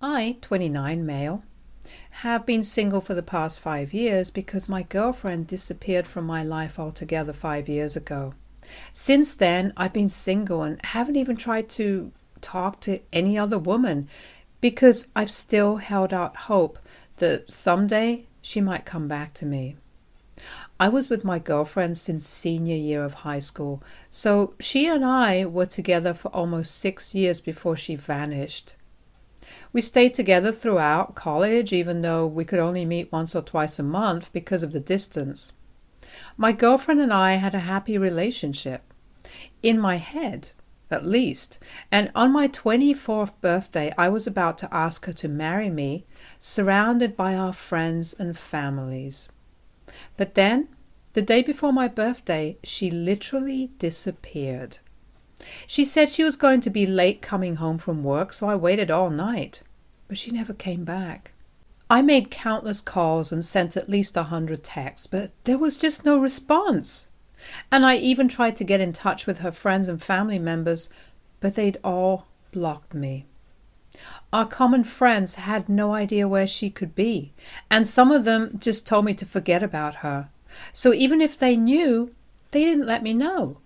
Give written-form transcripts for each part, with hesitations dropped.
I, 29 male, have been single for the past 5 years because my girlfriend disappeared from my life altogether 5 years ago. Since then, I've been single and haven't even tried to talk to any other woman because I've still held out hope that someday she might come back to me. I was with my girlfriend since senior year of high school, so she and I were together for almost 6 years before she vanished. We stayed together throughout college, even though we could only meet once or twice a month because of the distance. My girlfriend and I had a happy relationship. In my head, at least. And on my 24th birthday, I was about to ask her to marry me, surrounded by our friends and families. But then, the day before my birthday, she literally disappeared. She said she was going to be late coming home from work, so I waited all night. But she never came back. I made countless calls and sent at least 100 texts, but there was just no response. And I even tried to get in touch with her friends and family members, but they'd all blocked me. Our common friends had no idea where she could be, and some of them just told me to forget about her. So even if they knew, they didn't let me know.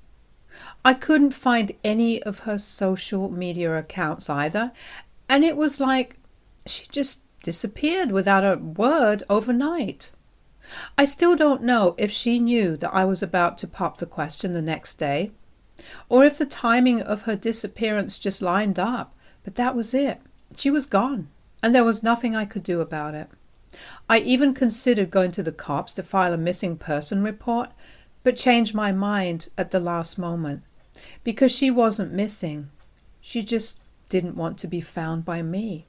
I couldn't find any of her social media accounts either, and it was like she just disappeared without a word overnight. I still don't know if she knew that I was about to pop the question the next day, or if the timing of her disappearance just lined up, but that was it. She was gone, and there was nothing I could do about it. I even considered going to the cops to file a missing person report, but changed my mind at the last moment, because she wasn't missing. She just didn't want to be found by me.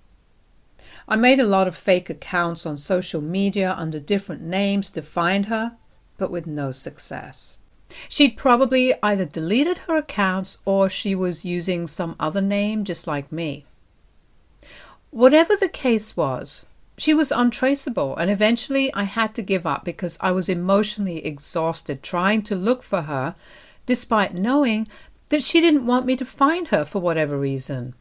I made a lot of fake accounts on social media under different names to find her, but with no success. She'd probably either deleted her accounts or she was using some other name just like me. Whatever the case was, she was untraceable, and eventually I had to give up because I was emotionally exhausted trying to look for her, despite knowing that she didn't want me to find her for whatever reason.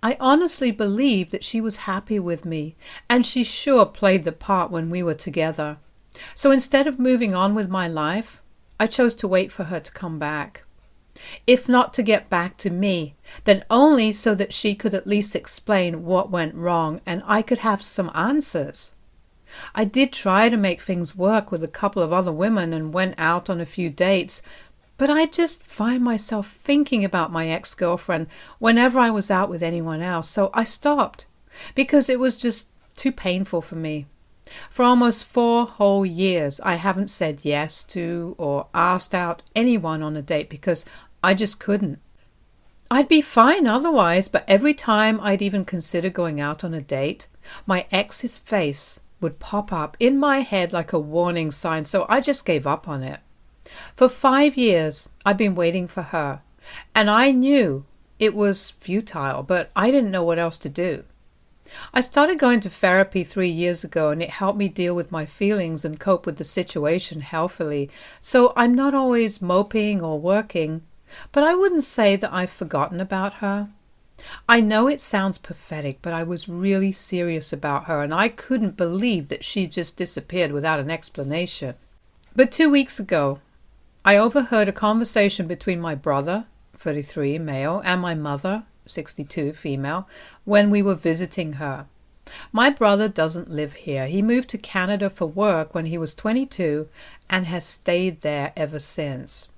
I honestly believe that she was happy with me, and she sure played the part when we were together. So instead of moving on with my life, I chose to wait for her to come back. If not to get back to me, then only so that she could at least explain what went wrong and I could have some answers. I did try to make things work with a couple of other women and went out on a few dates, but I just find myself thinking about my ex-girlfriend whenever I was out with anyone else, so I stopped because it was just too painful for me. For almost 4 whole years, I haven't said yes to or asked out anyone on a date because I just couldn't. I'd be fine otherwise, but every time I'd even consider going out on a date, my ex's face would pop up in my head like a warning sign, so I just gave up on it. For 5 years, I've been waiting for her, and I knew it was futile, but I didn't know what else to do. I started going to therapy 3 years ago, and it helped me deal with my feelings and cope with the situation healthily, so I'm not always moping or working, but I wouldn't say that I've forgotten about her. I know it sounds pathetic, but I was really serious about her, and I couldn't believe that she just disappeared without an explanation. But 2 weeks ago, I overheard a conversation between my brother, 33 male, and my mother, 62 female, when we were visiting her. My brother doesn't live here. He moved to Canada for work when he was 22 and has stayed there ever since.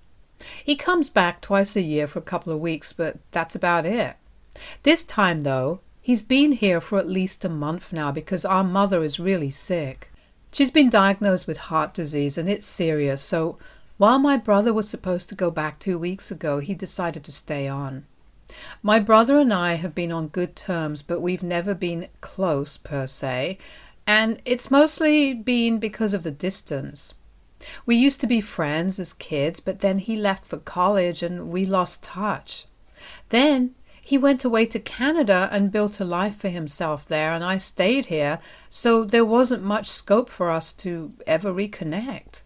He comes back twice a year for a couple of weeks, but that's about it. This time, though, he's been here for at least a month now because our mother is really sick. She's been diagnosed with heart disease and it's serious, so while my brother was supposed to go back 2 weeks ago, he decided to stay on. My brother and I have been on good terms, but we've never been close per se, and it's mostly been because of the distance. We used to be friends as kids, but then he left for college and we lost touch. Then he went away to Canada and built a life for himself there, and I stayed here, so there wasn't much scope for us to ever reconnect.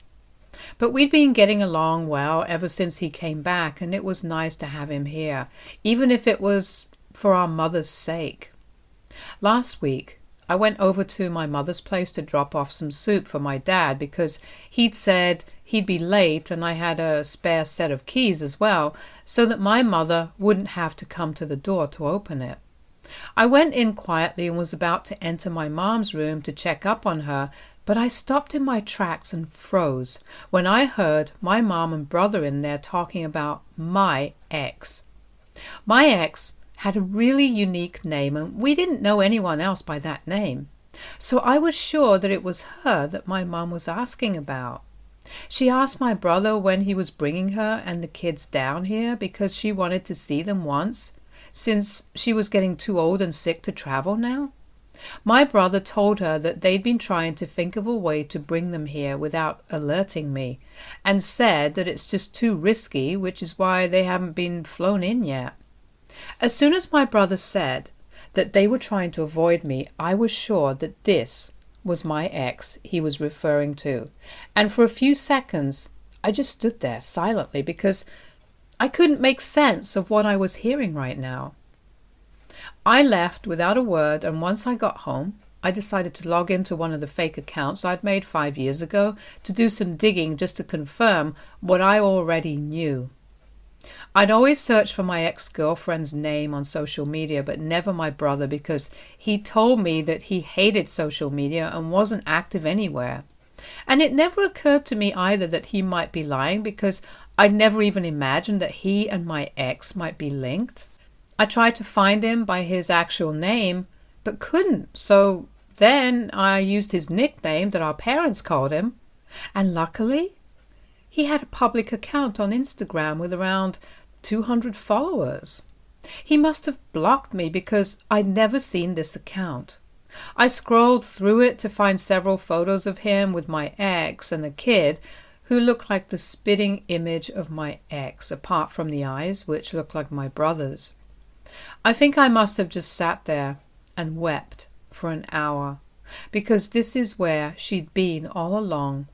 But we'd been getting along well ever since he came back, and it was nice to have him here, even if it was for our mother's sake. Last week, I went over to my mother's place to drop off some soup for my dad because he'd said he'd be late and I had a spare set of keys as well, so that my mother wouldn't have to come to the door to open it. I went in quietly and was about to enter my mom's room to check up on her, but I stopped in my tracks and froze when I heard my mom and brother in there talking about my ex. My ex had a really unique name, and we didn't know anyone else by that name. So I was sure that it was her that my mom was asking about. She asked my brother when he was bringing her and the kids down here because she wanted to see them once, since she was getting too old and sick to travel now. My brother told her that they'd been trying to think of a way to bring them here without alerting me, and said that it's just too risky, which is why they haven't been flown in yet. As soon as my brother said that they were trying to avoid me, I was sure that this was my ex he was referring to. And for a few seconds, I just stood there silently because I couldn't make sense of what I was hearing right now. I left without a word, and once I got home, I decided to log into one of the fake accounts I'd made 5 years ago to do some digging just to confirm what I already knew. I'd always searched for my ex-girlfriend's name on social media, but never my brother, because he told me that he hated social media and wasn't active anywhere. And it never occurred to me either that he might be lying, because I'd never even imagined that he and my ex might be linked. I tried to find him by his actual name, but couldn't, so then I used his nickname that our parents called him, and luckily he had a public account on Instagram with around 200 followers. He must have blocked me because I'd never seen this account. I scrolled through it to find several photos of him with my ex and a kid who looked like the spitting image of my ex, apart from the eyes, which looked like my brother's. I think I must have just sat there and wept for an hour, because this is where she'd been all along,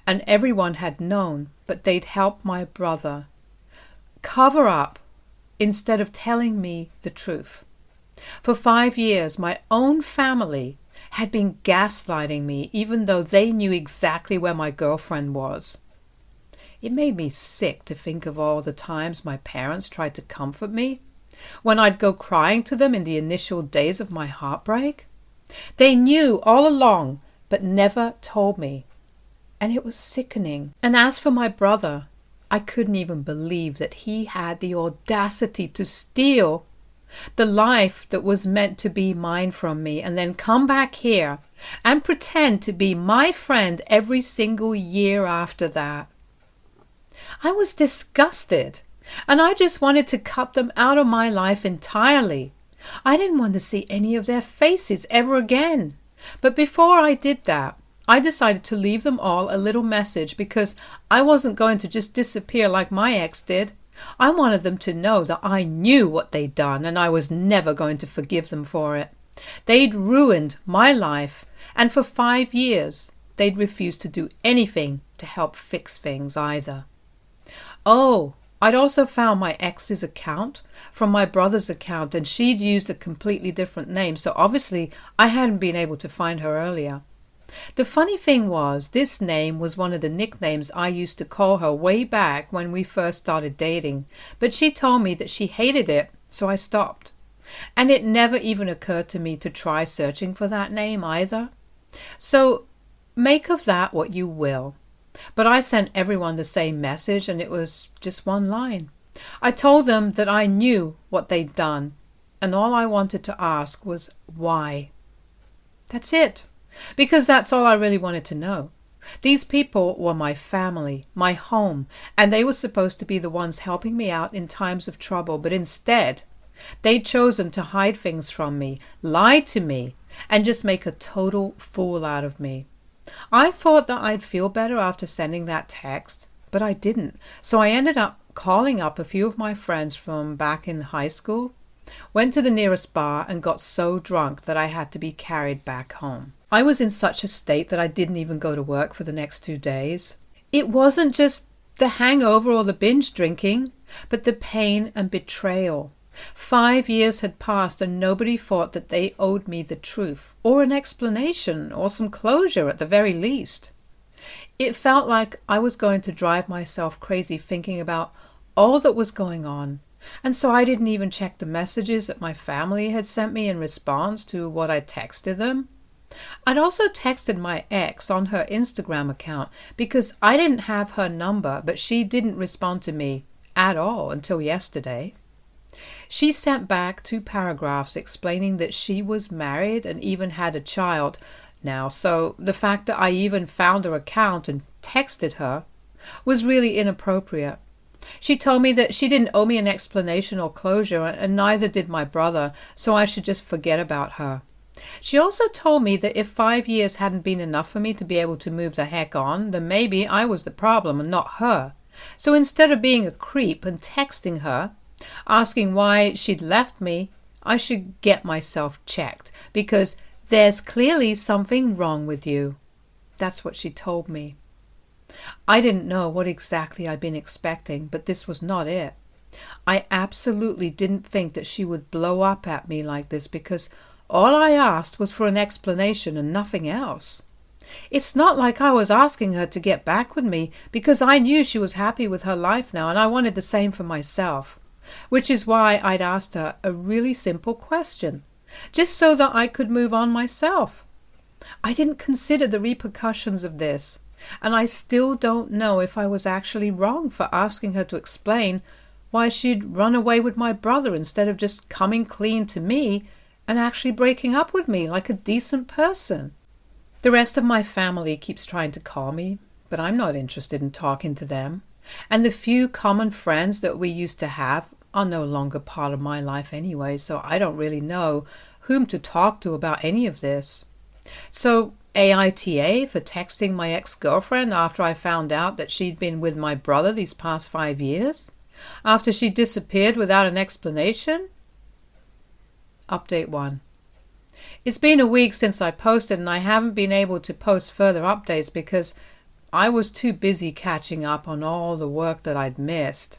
and everyone had known, but they'd helped my brother cover up instead of telling me the truth. For 5 years, my own family had been gaslighting me, even though they knew exactly where my girlfriend was. It made me sick to think of all the times my parents tried to comfort me, when I'd go crying to them in the initial days of my heartbreak. They knew all along, but never told me. And it was sickening. And as for my brother, I couldn't even believe that he had the audacity to steal the life that was meant to be mine from me, and then come back here and pretend to be my friend every single year after that. I was disgusted, and I just wanted to cut them out of my life entirely. I didn't want to see any of their faces ever again. But before I did that, I decided to leave them all a little message, because I wasn't going to just disappear like my ex did. I wanted them to know that I knew what they'd done, and I was never going to forgive them for it. They'd ruined my life, and for 5 years they'd refused to do anything to help fix things either. Oh, I'd also found my ex's account from my brother's account, and she'd used a completely different name, so obviously I hadn't been able to find her earlier. The funny thing was, this name was one of the nicknames I used to call her way back when we first started dating, but she told me that she hated it, so I stopped. And it never even occurred to me to try searching for that name either. So make of that what you will. But I sent everyone the same message, and it was just one line. I told them that I knew what they'd done, and all I wanted to ask was why. That's it. Because that's all I really wanted to know. These people were my family, my home, and they were supposed to be the ones helping me out in times of trouble, but instead, they'd chosen to hide things from me, lie to me, and just make a total fool out of me. I thought that I'd feel better after sending that text, but I didn't. So I ended up calling up a few of my friends from back in high school, went to the nearest bar, and got so drunk that I had to be carried back home. I was in such a state that I didn't even go to work for the next 2 days. It wasn't just the hangover or the binge drinking, but the pain and betrayal 5 years had passed and nobody thought that they owed me the truth, or an explanation, or some closure at the very least. It felt like I was going to drive myself crazy thinking about all that was going on, and so I didn't even check the messages that my family had sent me in response to what I texted them. I'd also texted my ex on her Instagram account because I didn't have her number, but she didn't respond to me at all until yesterday. She sent back 2 paragraphs explaining that she was married and even had a child now, so the fact that I even found her account and texted her was really inappropriate. She told me that she didn't owe me an explanation or closure, and neither did my brother, so I should just forget about her. She also told me that if 5 years hadn't been enough for me to be able to move the heck on, then maybe I was the problem and not her. So instead of being a creep and texting her, asking why she'd left me, I should get myself checked, because there's clearly something wrong with you. That's what she told me. I didn't know what exactly I'd been expecting, but this was not it. I absolutely didn't think that she would blow up at me like this, because all I asked was for an explanation and nothing else. It's not like I was asking her to get back with me, because I knew she was happy with her life now and I wanted the same for myself, which is why I'd asked her a really simple question, just so that I could move on myself. I didn't consider the repercussions of this, and I still don't know if I was actually wrong for asking her to explain why she'd run away with my brother instead of just coming clean to me and actually breaking up with me like a decent person. The rest of my family keeps trying to call me, but I'm not interested in talking to them. And the few common friends that we used to have are no longer part of my life anyway, so I don't really know whom to talk to about any of this. So AITA for texting my ex-girlfriend after I found out that she'd been with my brother these past 5 years? After she disappeared without an explanation? Update 1. It's been a week since I posted, and I haven't been able to post further updates because I was too busy catching up on all the work that I'd missed.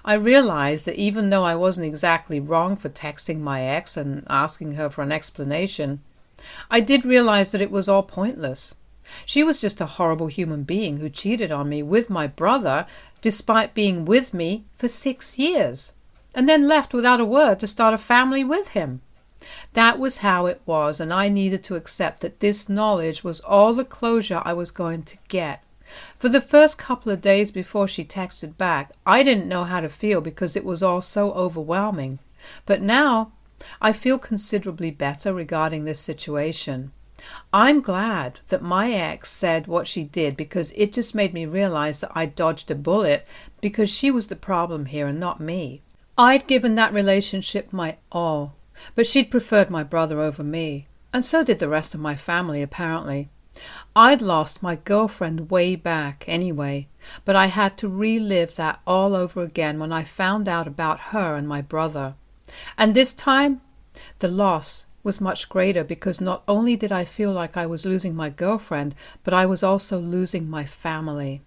I realized that even though I wasn't exactly wrong for texting my ex and asking her for an explanation, I did realize that it was all pointless. She was just a horrible human being who cheated on me with my brother despite being with me for 6 years, and then left without a word to start a family with him. That was how it was, and I needed to accept that this knowledge was all the closure I was going to get. For the first couple of days before she texted back, I didn't know how to feel because it was all so overwhelming. But now I feel considerably better regarding this situation. I'm glad that my ex said what she did, because it just made me realize that I dodged a bullet, because she was the problem here and not me. I'd given that relationship my all, but she'd preferred my brother over me, and so did the rest of my family apparently. I'd lost my girlfriend way back anyway, but I had to relive that all over again when I found out about her and my brother. And this time, the loss was much greater, because not only did I feel like I was losing my girlfriend, but I was also losing my family.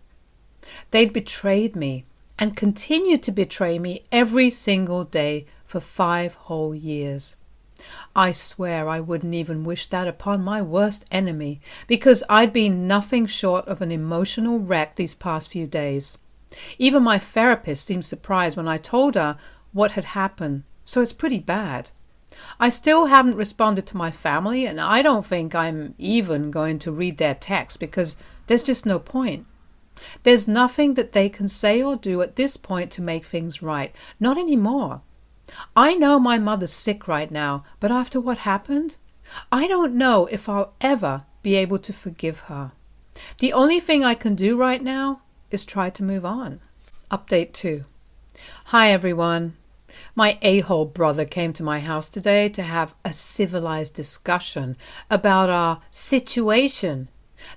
They'd betrayed me and continued to betray me every single day for 5 whole years. I swear I wouldn't even wish that upon my worst enemy, because I'd been nothing short of an emotional wreck these past few days. Even my therapist seemed surprised when I told her what had happened, so it's pretty bad. I still haven't responded to my family, and I don't think I'm even going to read their texts, because there's just no point. There's nothing that they can say or do at this point to make things right. Not anymore. I know my mother's sick right now, but after what happened, I don't know if I'll ever be able to forgive her. The only thing I can do right now is try to move on. Update 2. Hi everyone. My a-hole brother came to my house today to have a civilized discussion about our situation.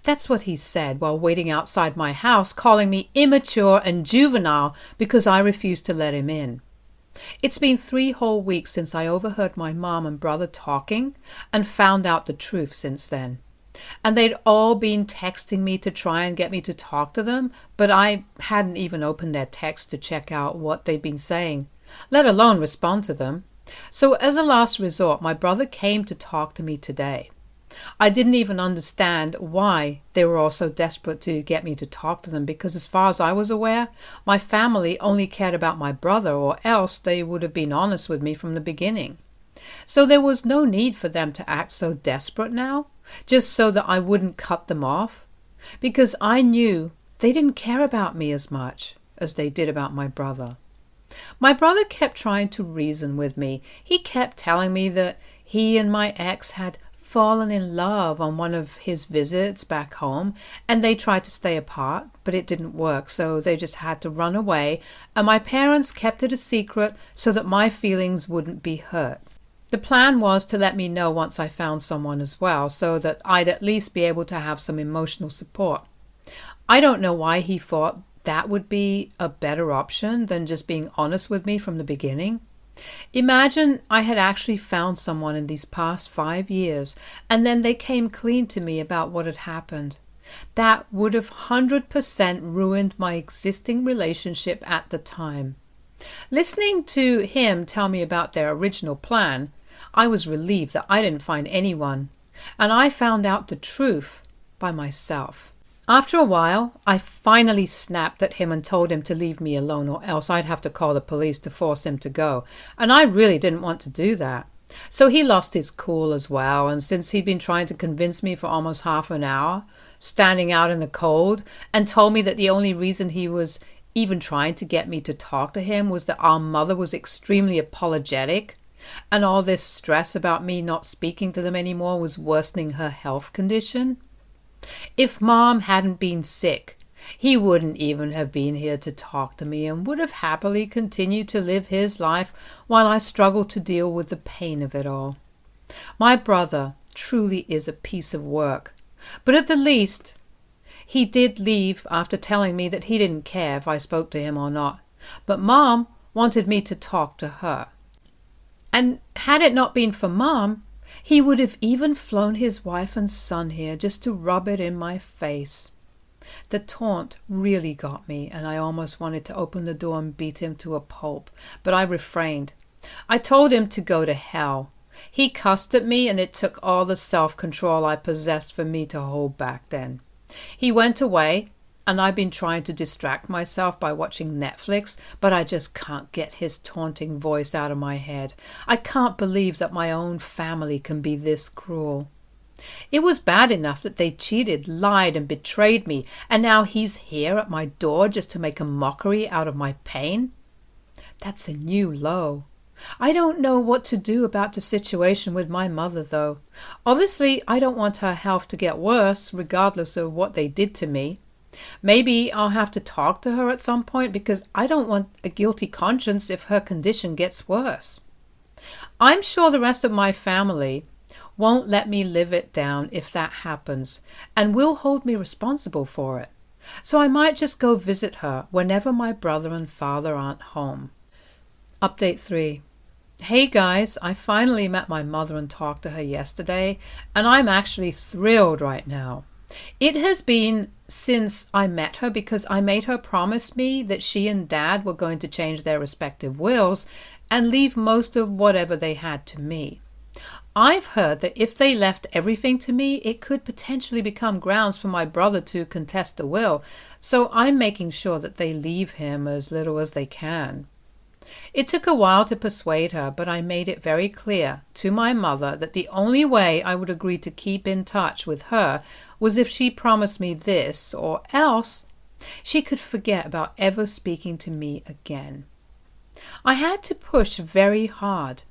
That's what he said while waiting outside my house, calling me immature and juvenile because I refused to let him in. It's been 3 whole weeks since I overheard my mom and brother talking and found out the truth since then. And they'd all been texting me to try and get me to talk to them, but I hadn't even opened their text to check out what they'd been saying. let alone respond to them. So as a last resort, my brother came to talk to me today. I didn't even understand why they were all so desperate to get me to talk to them, because as far as I was aware, my family only cared about my brother, or else they would have been honest with me from the beginning. So there was no need for them to act so desperate now, just so that I wouldn't cut them off, because I knew they didn't care about me as much as they did about my brother. My brother kept trying to reason with me. He kept telling me that he and my ex had fallen in love on one of his visits back home, and they tried to stay apart, but it didn't work, so they just had to run away, and my parents kept it a secret so that my feelings wouldn't be hurt. The plan was to let me know once I found someone as well, so that I'd at least be able to have some emotional support. I don't know why he thought that would be a better option than just being honest with me from the beginning. Imagine I had actually found someone in these past 5 years, and then they came clean to me about what had happened. That would have 100% ruined my existing relationship at the time. Listening to him tell me about their original plan, I was relieved that I didn't find anyone, and I found out the truth by myself. After a while, I finally snapped at him and told him to leave me alone, or else I'd have to call the police to force him to go, and I really didn't want to do that. So he lost his cool as well, and since he'd been trying to convince me for almost half an hour, standing out in the cold, and told me that the only reason he was even trying to get me to talk to him was that our mother was extremely apologetic, and all this stress about me not speaking to them anymore was worsening her health condition. If Mom hadn't been sick, he wouldn't even have been here to talk to me, and would have happily continued to live his life while I struggled to deal with the pain of it all. My brother truly is a piece of work, but at the least he did leave after telling me that he didn't care if I spoke to him or not. But Mom wanted me to talk to her. And had it not been for Mom, he would have even flown his wife and son here just to rub it in my face. The taunt really got me, and I almost wanted to open the door and beat him to a pulp, but I refrained. I told him to go to hell. He cussed at me, and it took all the self-control I possessed for me to hold back then. He went away, and I've been trying to distract myself by watching Netflix, but I just can't get his taunting voice out of my head. I can't believe that my own family can be this cruel. It was bad enough that they cheated, lied, and betrayed me, and now he's here at my door just to make a mockery out of my pain? That's a new low. I don't know what to do about the situation with my mother, though. Obviously, I don't want her health to get worse, regardless of what they did to me. Maybe I'll have to talk to her at some point, because I don't want a guilty conscience if her condition gets worse. I'm sure the rest of my family won't let me live it down if that happens, and will hold me responsible for it. So I might just go visit her whenever my brother and father aren't home. Update 3. Hey guys, I finally met my mother and talked to her yesterday, and I'm actually thrilled right now. It has been since I met her, because I made her promise me that she and Dad were going to change their respective wills and leave most of whatever they had to me. I've heard that if they left everything to me, it could potentially become grounds for my brother to contest the will, so I'm making sure that they leave him as little as they can. It took a while to persuade her, but I made it very clear to my mother that the only way I would agree to keep in touch with her was if she promised me this, or else she could forget about ever speaking to me again. I had to push very hard,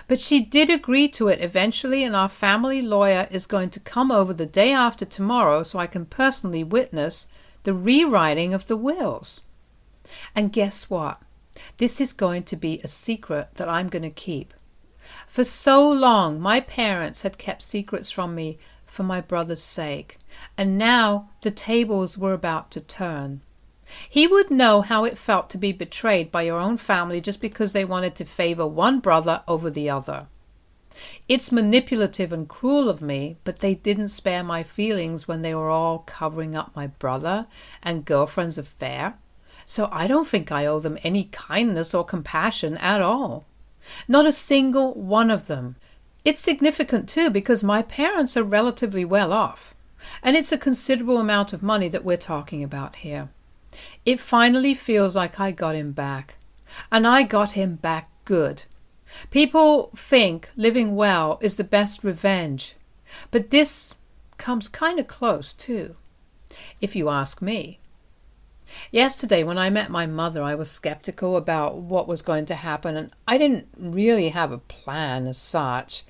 but she did agree to it eventually, and our family lawyer is going to come over the day after tomorrow so I can personally witness the rewriting of the wills. And guess what? This is going to be a secret that I'm going to keep. For so long, my parents had kept secrets from me for my brother's sake, and now the tables were about to turn. He would know how it felt to be betrayed by your own family just because they wanted to favor one brother over the other. It's manipulative and cruel of me, but they didn't spare my feelings when they were all covering up my brother and girlfriend's affair. So I don't think I owe them any kindness or compassion at all. Not a single one of them. It's significant too because my parents are relatively well off, and it's a considerable amount of money that we're talking about here. It finally feels like I got him back, and I got him back good. People think living well is the best revenge, but this comes kind of close too, if you ask me. Yesterday, when I met my mother, I was skeptical about what was going to happen, and I didn't really have a plan as such.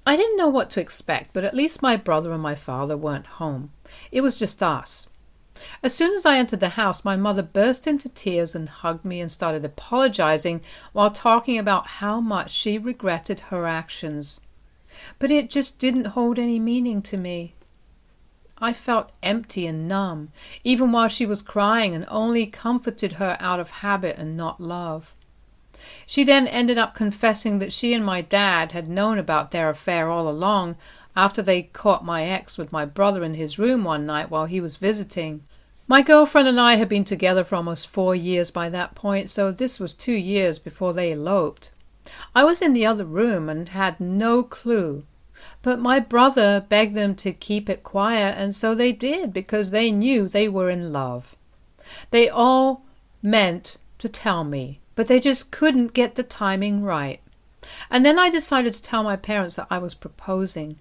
I didn't know what to expect, but at least my brother and my father weren't home. It was just us. As soon as I entered the house, my mother burst into tears and hugged me and started apologizing while talking about how much she regretted her actions. But it just didn't hold any meaning to me. I felt empty and numb, even while she was crying, and only comforted her out of habit and not love. She then ended up confessing that she and my dad had known about their affair all along after they caught my ex with my brother in his room one night while he was visiting. My girlfriend and I had been together for almost 4 years by that point, so this was 2 years before they eloped. I was in the other room and had no clue. But my brother begged them to keep it quiet, and so they did because they knew they were in love. They all meant to tell me, but they just couldn't get the timing right. And then I decided to tell my parents that I was proposing.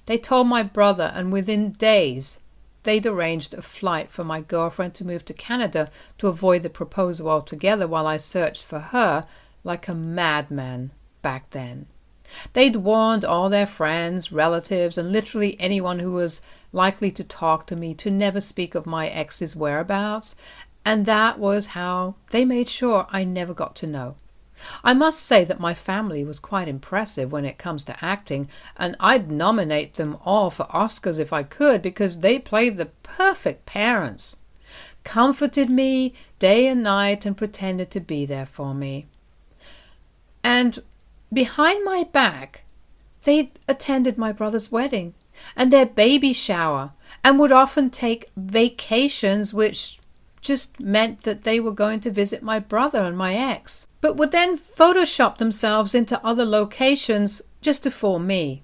They told my brother, and within days they'd arranged a flight for my girlfriend to move to Canada to avoid the proposal altogether while I searched for her like a madman back then. They'd warned all their friends, relatives, and literally anyone who was likely to talk to me to never speak of my ex's whereabouts, and that was how they made sure I never got to know. I must say that my family was quite impressive when it comes to acting, and I'd nominate them all for Oscars if I could because they played the perfect parents. Comforted me day and night and pretended to be there for me. And behind my back, they attended my brother's wedding and their baby shower and would often take vacations, which just meant that they were going to visit my brother and my ex, but would then Photoshop themselves into other locations just to fool me.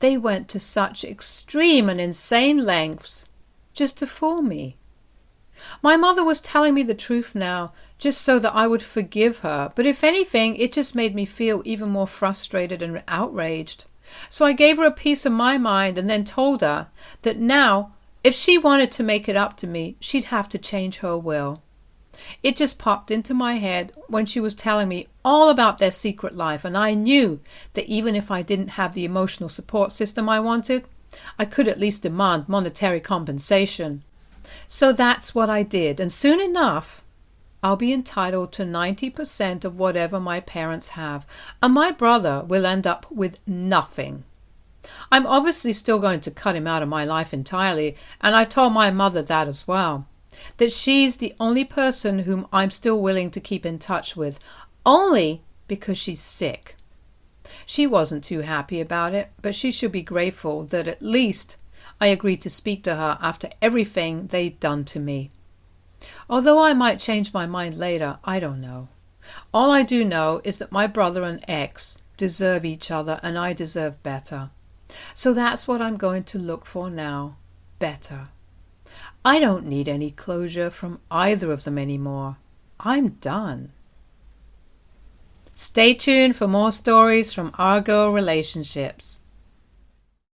They went to such extreme and insane lengths just to fool me. My mother was telling me the truth now, just so that I would forgive her, but if anything, it just made me feel even more frustrated and outraged. So I gave her a piece of my mind and then told her that now, if she wanted to make it up to me, she'd have to change her will. It just popped into my head when she was telling me all about their secret life, and I knew that even if I didn't have the emotional support system I wanted, I could at least demand monetary compensation. So that's what I did, and soon enough, I'll be entitled to 90% of whatever my parents have, and my brother will end up with nothing. I'm obviously still going to cut him out of my life entirely, and I've told my mother that as well, that she's the only person whom I'm still willing to keep in touch with, only because she's sick. She wasn't too happy about it, but she should be grateful that at least I agreed to speak to her after everything they'd done to me. Although I might change my mind later, I don't know. All I do know is that my brother and ex deserve each other, and I deserve better. So that's what I'm going to look for now. Better. I don't need any closure from either of them anymore. I'm done. Stay tuned for more stories from our girl relationships.